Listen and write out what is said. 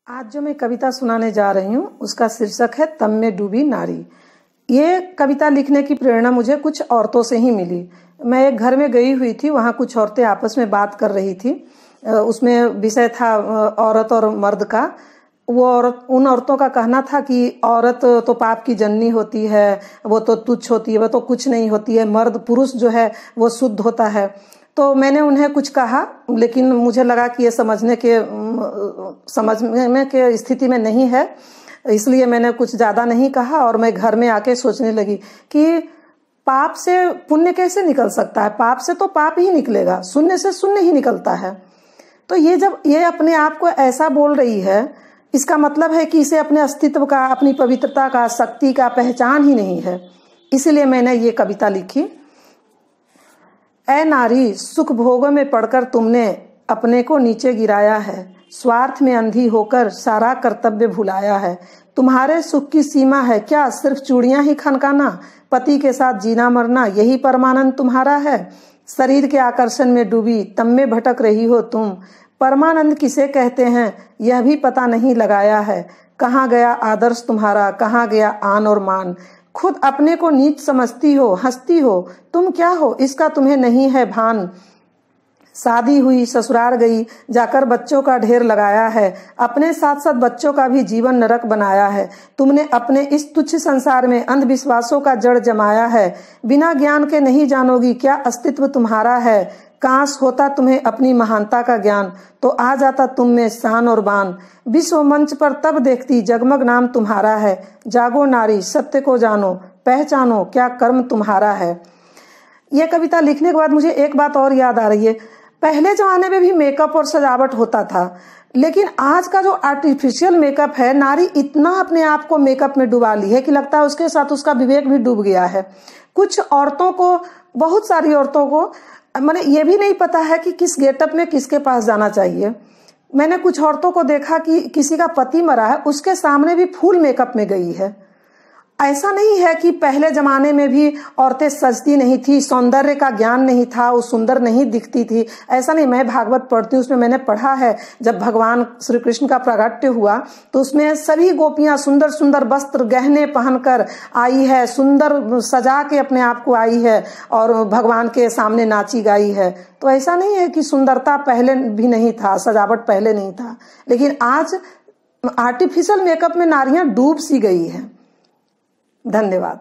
आज जो मैं कविता सुनाने जा रही हूँ उसका शीर्षक है तम में डूबी नारी। ये कविता लिखने की प्रेरणा मुझे कुछ औरतों से ही मिली। मैं एक घर में गई हुई थी, वहाँ कुछ औरतें आपस में बात कर रही थी। उसमें विषय था औरत और मर्द का। उन औरतों का कहना था कि औरत तो पाप की जननी होती है, वो तो तुच्छ होती है, वो तो कुछ नहीं होती है, मर्द पुरुष जो है वो शुद्ध होता है। तो मैंने उन्हें कुछ कहा, लेकिन मुझे लगा कि ये समझने के स्थिति में नहीं है, इसलिए मैंने कुछ ज़्यादा नहीं कहा। और मैं घर में आके सोचने लगी कि पाप से पुण्य कैसे निकल सकता है। पाप से तो पाप ही निकलेगा, शून्य से शून्य ही निकलता है। तो ये जब ये अपने आप को ऐसा बोल रही है, इसका मतलब है कि इसे अपने अस्तित्व का, अपनी पवित्रता का, शक्ति का पहचान ही नहीं है। इसीलिए मैंने ये कविता लिखी। ऐ नारी, सुख भोगों में पड़कर तुमने अपने को नीचे गिराया है, स्वार्थ में अंधी होकर सारा कर्तव्य भुलाया है। तुम्हारे सुख की सीमा है क्या सिर्फ चूड़ियां ही खनकाना, पति के साथ जीना मरना यही परमानंद तुम्हारा है। शरीर के आकर्षण में डूबी तम में भटक रही हो तुम, परमानंद किसे कहते हैं यह भी पता नहीं लगाया है। कहाँ गया आदर्श तुम्हारा, कहाँ गया आन और मान। खुद अपने को नीच समझती हो, हंसती हो, तुम क्या हो इसका तुम्हें नहीं है भान। शादी हुई, ससुराल गई, जाकर बच्चों का ढेर लगाया है, अपने साथ साथ बच्चों का भी जीवन नरक बनाया है। तुमने अपने इस तुच्छ संसार में अंधविश्वासों का जड़ जमाया है। बिना ज्ञान के नहीं जानोगी क्या अस्तित्व तुम्हारा है। काश होता तुम्हें अपनी महानता का ज्ञान, तो आ जाता तुम में शान और बान। विश्व मंच पर तब देखती जगमग नाम तुम्हारा है। जागो नारी, सत्य को जानो, पहचानो क्या कर्म तुम्हारा है। यह कविता लिखने के बाद मुझे एक बात और याद आ रही है। पहले जमाने में भी मेकअप और सजावट होता था, लेकिन आज का जो आर्टिफिशियल मेकअप है, नारी इतना अपने आप को मेकअप में डुबा ली है कि लगता है उसके साथ उसका विवेक भी डूब गया है। कुछ औरतों को, बहुत सारी औरतों को मैंने ये भी नहीं पता है कि किस गेटअप में किसके पास जाना चाहिए। मैंने कुछ औरतों को देखा कि किसी का पति मरा है, उसके सामने भी फुल मेकअप में गई है। ऐसा नहीं है कि पहले जमाने में भी औरतें सजती नहीं थी, सौंदर्य का ज्ञान नहीं था, वो सुंदर नहीं दिखती थी, ऐसा नहीं। मैं भागवत पढ़ती हूँ, उसमें मैंने पढ़ा है जब भगवान श्री कृष्ण का प्रागट्य हुआ तो उसमें सभी गोपियां सुंदर सुंदर वस्त्र गहने पहनकर आई है, सुंदर सजा के अपने आप को आई है और भगवान के सामने नाची गाई है। तो ऐसा नहीं है कि सुंदरता पहले भी नहीं था, सजावट पहले नहीं था, लेकिन आज आर्टिफिशियल मेकअप में नारियां डूब सी गई है। धन्यवाद।